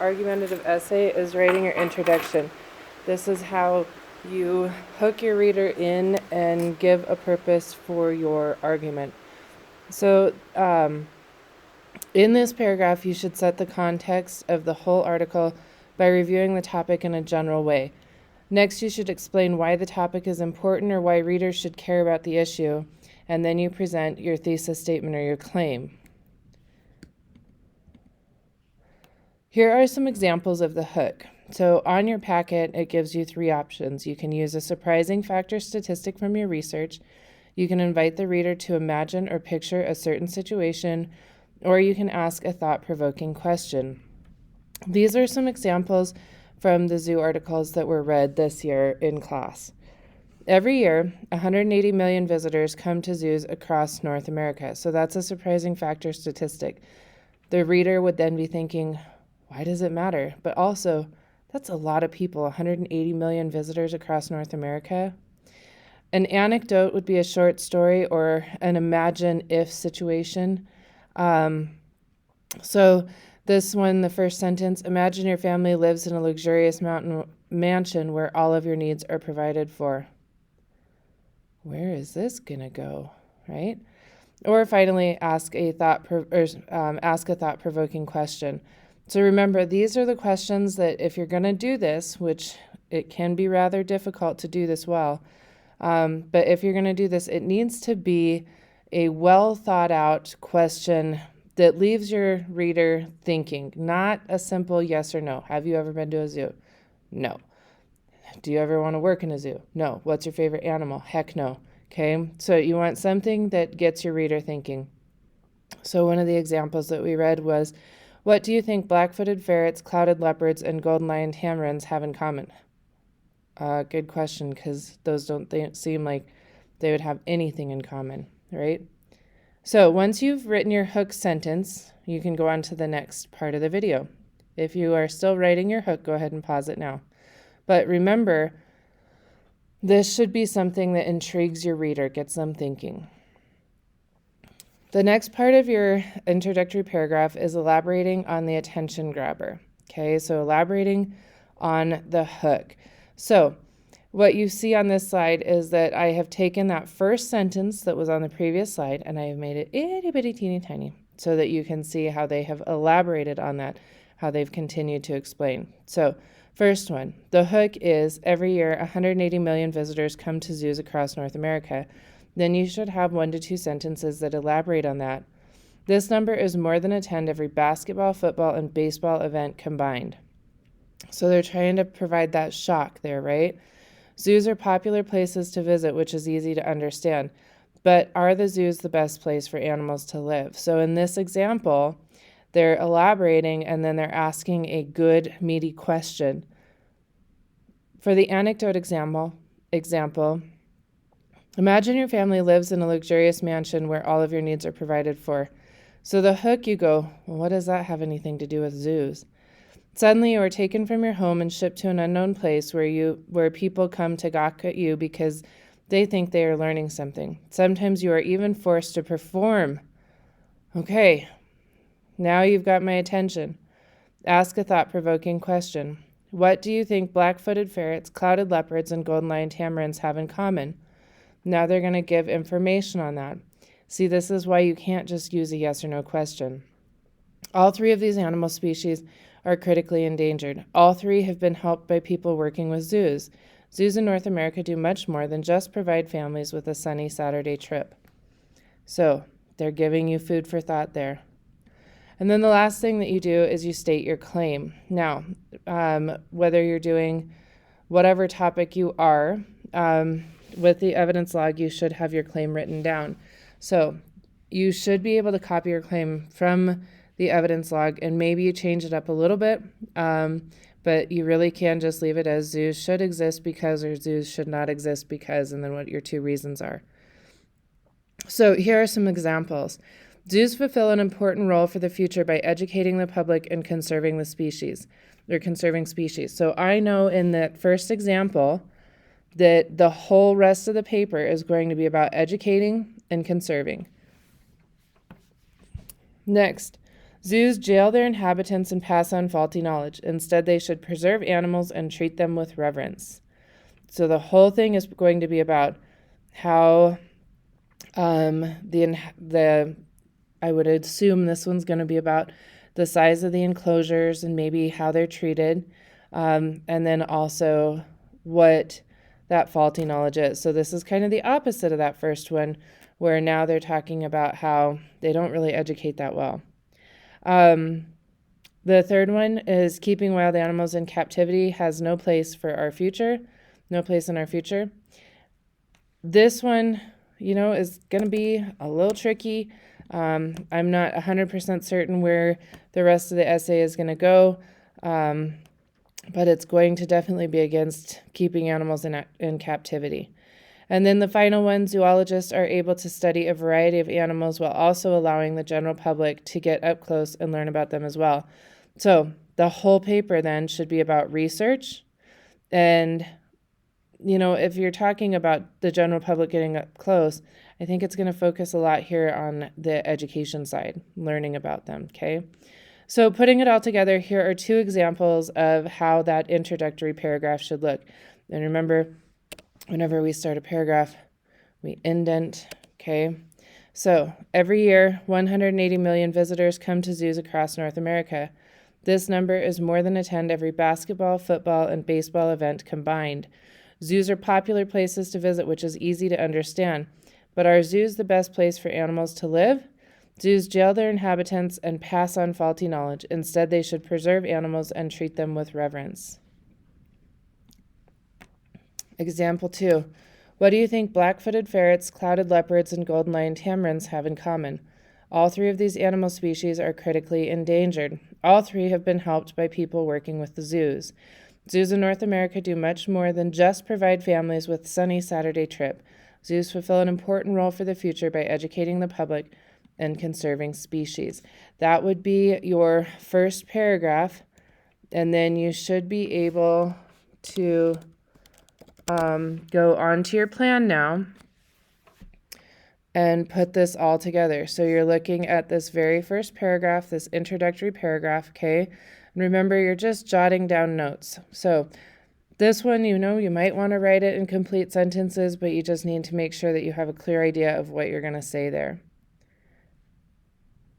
Argumentative essay is writing your introduction. This is how you hook your reader in and give a purpose for your argument. So, in this paragraph, you should set the context of the whole article by reviewing the topic in a general way. Next, you should explain why the topic is important or why readers should care about the issue, and then you present your thesis statement or your claim. Here are some examples of the hook. So on your packet, it gives you three options. You can use a surprising fact or statistic from your research. You can invite the reader to imagine or picture a certain situation, or you can ask a thought-provoking question. These are some examples from the zoo articles that were read this year in class. Every year, 180 million visitors come to zoos across North America. So that's a surprising fact or statistic. The reader would then be thinking, why does it matter? But also, that's a lot of people, 180 million visitors across North America. An anecdote would be a short story or an imagine if situation. So this one, the first sentence, imagine your family lives in a luxurious mountain mansion where all of your needs are provided for. Where is this gonna go, right? Or finally, ask a thought-provoking question. So remember, these are the questions that if you're going to do this, which it can be rather difficult to do this well, but if you're going to do this, it needs to be a well thought out question that leaves your reader thinking, not a simple yes or no. Have you ever been to a zoo? No. Do you ever want to work in a zoo? No. What's your favorite animal? Heck no. Okay, so you want something that gets your reader thinking. So one of the examples that we read was, what do you think black-footed ferrets, clouded leopards, and golden-lion tamarins have in common? Good question, because those don't seem like they would have anything in common, right? So once you've written your hook sentence, you can go on to the next part of the video. If you are still writing your hook, go ahead and pause it now. But remember, this should be something that intrigues your reader, gets them thinking. The next part of your introductory paragraph is elaborating on the attention grabber. Okay, so elaborating on the hook. So what you see on this slide is that I have taken that first sentence that was on the previous slide and I have made it itty bitty teeny tiny so that you can see how they have elaborated on that, how they've continued to explain. So first one, the hook is every year 180 million visitors come to zoos across North America. Then you should have 1 to 2 sentences that elaborate on that. This number is more than attend every basketball, football, and baseball event combined. So they're trying to provide that shock there, right? Zoos are popular places to visit, which is easy to understand. But are the zoos the best place for animals to live? So in this example, they're elaborating and then they're asking a good, meaty question. For the anecdote example, imagine your family lives in a luxurious mansion where all of your needs are provided for. So the hook, you go, well, what does that have anything to do with zoos? Suddenly you are taken from your home and shipped to an unknown place where people come to gawk at you because they think they are learning something. Sometimes you are even forced to perform. Okay, now you've got my attention. Ask a thought-provoking question. What do you think black-footed ferrets, clouded leopards, and golden-lion tamarins have in common? Now they're going to give information on that. See, this is why you can't just use a yes or no question. All three of these animal species are critically endangered. All three have been helped by people working with zoos. Zoos in North America do much more than just provide families with a sunny Saturday trip. So they're giving you food for thought there. And then the last thing that you do is you state your claim. Now, whether you're doing whatever topic you are, with the evidence log, you should have your claim written down. So you should be able to copy your claim from the evidence log, and maybe you change it up a little bit, but you really can just leave it as zoos should exist because or zoos should not exist because, and then what your two reasons are. So here are some examples. Zoos fulfill an important role for the future by educating the public and conserving the species, or conserving species. So I know in that first example that the whole rest of the paper is going to be about educating and conserving. Next, Zoos jail their inhabitants and pass on faulty knowledge. Instead, they should preserve animals and treat them with reverence. So the whole thing is going to be about how I would assume this one's going to be about the size of the enclosures and maybe how they're treated, and then also what that faulty knowledge is. So this is kind of the opposite of that first one, where now they're talking about how they don't really educate that well. The third one is keeping wild animals in captivity has no place for our future, no place in our future. This one, is going to be a little tricky. I'm not 100% certain where the rest of the essay is going to go, but it's going to definitely be against keeping animals in captivity. And then the final one, zoologists are able to study a variety of animals while also allowing the general public to get up close and learn about them as well. So the whole paper then should be about research. And, if you're talking about the general public getting up close, I think it's going to focus a lot here on the education side, learning about them, okay? So putting it all together, here are two examples of how that introductory paragraph should look. And remember, whenever we start a paragraph, we indent, okay? So every year, 180 million visitors come to zoos across North America. This number is more than attend every basketball, football, and baseball event combined. Zoos are popular places to visit, which is easy to understand. But are zoos the best place for animals to live? Zoos jail their inhabitants and pass on faulty knowledge. Instead, they should preserve animals and treat them with reverence. Example 2. What do you think black-footed ferrets, clouded leopards, and golden-lion tamarins have in common? All three of these animal species are critically endangered. All three have been helped by people working with the zoos. Zoos in North America do much more than just provide families with sunny Saturday trip. Zoos fulfill an important role for the future by educating the public and conserving species. That would be your first paragraph, and then you should be able to go on to your plan now and put this all together. So you're looking at this very first paragraph, this introductory paragraph, okay? And remember, you're just jotting down notes. So this one, you might want to write it in complete sentences, but you just need to make sure that you have a clear idea of what you're going to say there.